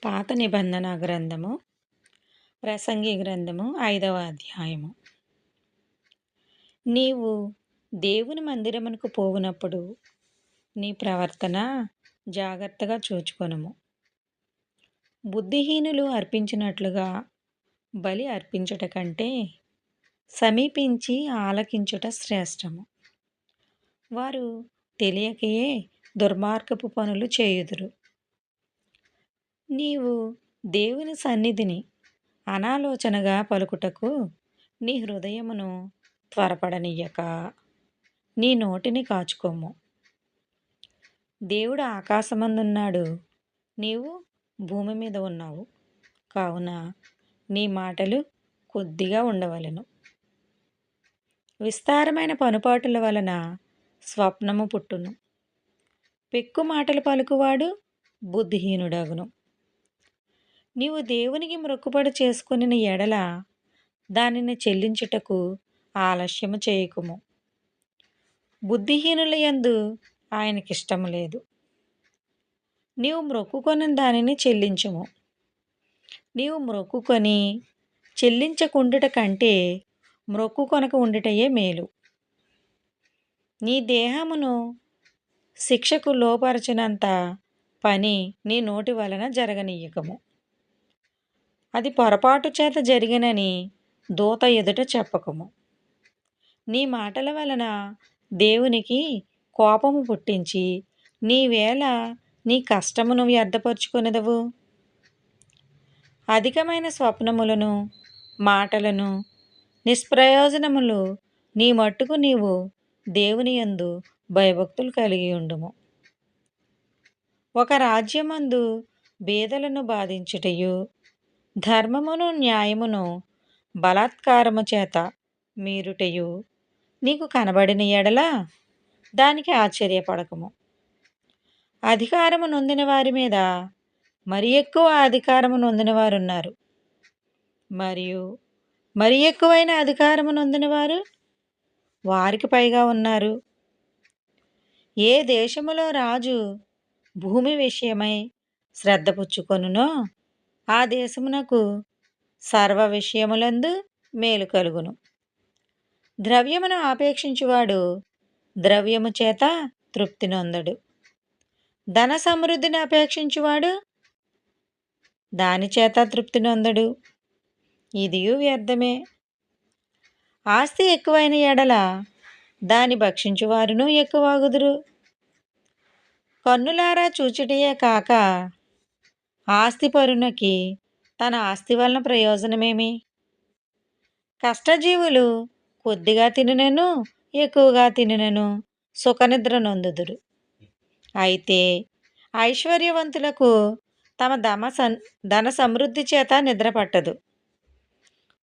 పాత నిబంధన గ్రంథము ప్రసంగి గ్రంథము 5వ అధ్యాయము. నీవు దేవుని మందిరమునకు పోవునప్పుడు నీ ప్రవర్తన జాగ్రత్తగా చూచుకొనుము. బుద్ధిహీనులు అర్పించినట్లుగా బలి అర్పించుట కంటే సమీపించి ఆలకించుట శ్రేష్టము. వారు తెలియకయే దుర్మార్గపు పనులు చేయుదురు. నీవు దేవుని సన్నిధిని అనాలోచనగా పలుకుటకు నీ హృదయమును త్వరపడనీయక నీ నోటిని కాచుకోము. దేవుడు ఆకాశమందున్నాడు, నీవు భూమి మీద ఉన్నావు. కావున నీ మాటలు కొద్దిగా ఉండవలెను. విస్తారమైన పనుపాటుల వలన స్వప్నము పుట్టును. పెక్కు మాటలు పలుకువాడు బుద్ధిహీనుడగును. నీవు దేవునికి మొక్కుబడి చేసుకొనిన ఎడల దానిని చెల్లించుటకు ఆలస్యము చేయకుము. బుద్ధిహీనుల యందు ఆయనకిష్టము లేదు. నీవు మొక్కుకొని దానిని చెల్లించుము. నీవు మొక్కుకొని చెల్లించకుండుట కంటే మొక్కుకొనక ఉండుటయే మేలు. నీ దేహమును శిక్షకు లోపరచినంత పని నీ నోటి వలన జరగనీయకము. అది పొరపాటు చేత జరిగినని దూత ఎదుట చెప్పకము. నీ మాటల వలన దేవునికి కోపము పుట్టించి నీవేళ నీ కష్టమును వ్యర్థపరుచుకొనెదవు. అధికమైన స్వప్నములను మాటలను నిష్ప్రయోజనములు నీ మట్టుకు నీవు దేవుని యందు భయభక్తులు కలిగి ఉండుము. ఒక రాజ్యమందు బేదలను బాధించుటయు ధర్మమును న్యాయమును బలాత్కారము చేత మీరుటయు నీకు కనబడిన ఎడల దానికి ఆశ్చర్యపడకము. అధికారము నొందిన వారి మీద మరి ఎక్కువ అధికారము నొందిన వారున్నారు, మరియు మరి ఎక్కువైన అధికారము నొందిన వారు వారికి పైగా ఉన్నారు. ఏ దేశములో రాజు భూమి విషయమై శ్రద్ధ పుచ్చుకొనునో ఆ దేశమునకు సర్వ విషయములందు మేలు కలుగును. ద్రవ్యమును ఆపేక్షించువాడు ద్రవ్యము చేత తృప్తి నొందడు. ధన సమృద్ధిని అపేక్షించువాడు దాని చేత తృప్తి నొందడు. ఇదియు వ్యర్థమే. ఆస్తి ఎక్కువైన ఎడల దాని భక్షించువారును ఎక్కువాగుదురు. కన్నులారా చూచుటయే కాక ఆస్తిపరునికి తన ఆస్తి వలన ప్రయోజనమేమి? కష్టజీవులు కొద్దిగా తినినను ఎక్కువగా తినినను సుఖనిద్ర నొందుదురు. అయితే ఐశ్వర్యవంతులకు తమ ధన సమృద్ధి చేత నిద్ర పట్టదు.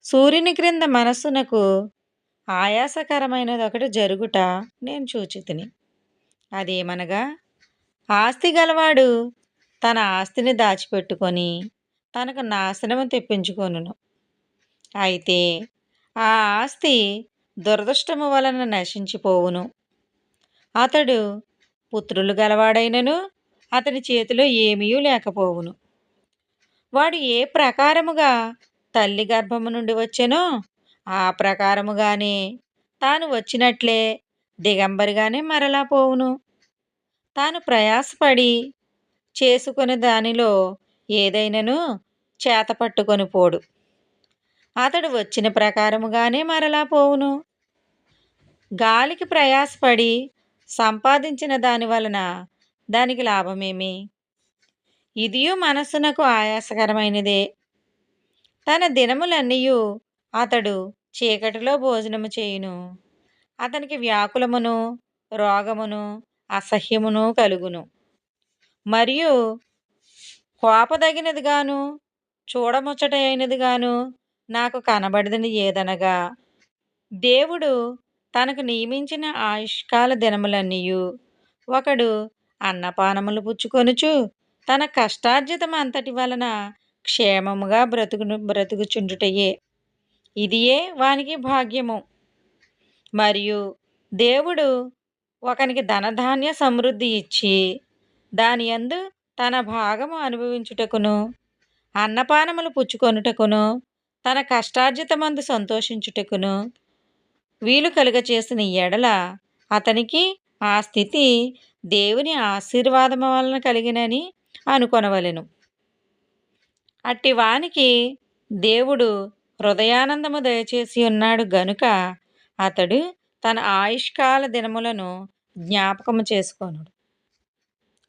సూర్యుని క్రింద మనస్సునకు ఆయాసకరమైనదొకటి జరుగుట నేను చూచితిని. అదేమనగా, ఆస్తి గలవాడు తన ఆస్తిని దాచిపెట్టుకొని తనకు నాశనము తెప్పించుకొనును. అయితే ఆ ఆస్తి దురదృష్టము వలన నశించిపోవును. అతడు పుత్రులు గలవాడైనను అతని చేతిలో ఏమీ లేకపోవును. వాడు ఏ ప్రకారముగా తల్లి గర్భము నుండి వచ్చెనో ఆ ప్రకారముగానే తాను వచ్చినట్లే దిగంబరిగానే మరలా పోవును. తాను ప్రయాసపడి చేసుకుని దానిలో ఏదైనను చేత పట్టుకొని పోడు. అతడు వచ్చిన ప్రకారముగానే మరలా పోవును. గాలికి ప్రయాసపడి సంపాదించిన దాని వలన దానికి లాభమేమి? ఇదియు మనస్సునకు ఆయాసకరమైనదే. తన దినములన్నీయు అతడు చీకటిలో భోజనము చేయును. అతనికి వ్యాకులమును రోగమును అసహ్యమును కలుగును. మరియు కోపదగినదిగాను చూడముచ్చటైనదిగాను నాకు కనబడినది ఏదనగా, దేవుడు తనకు నియమించిన ఆయుష్కాల దినములన్నీయు ఒకడు అన్నపానములు పుచ్చుకొనుచు తన కష్టార్జితం అంతటి వలన క్షేమముగా బ్రతుకుచుండుటయే. ఇదియే వానికి భాగ్యము. మరియు దేవుడు ఒకనికి ధనధాన్య సమృద్ధి ఇచ్చి దాని యందు తన భాగము అనుభవించుటకును అన్నపానములు పుచ్చుకొనుటకును తన కష్టార్జితమందు సంతోషించుటకును వీలు కలుగచేసిన ఎడల అతనికి ఆ స్థితి దేవుని ఆశీర్వాదము వలన కలిగినని అనుకొనవలెను. అట్టి వానికి దేవుడు హృదయానందము దయచేసి ఉన్నాడు గనుక అతడు తన ఆయుష్కాల దినములను జ్ఞాపకము చేసుకొనును.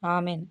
ఆమేన్.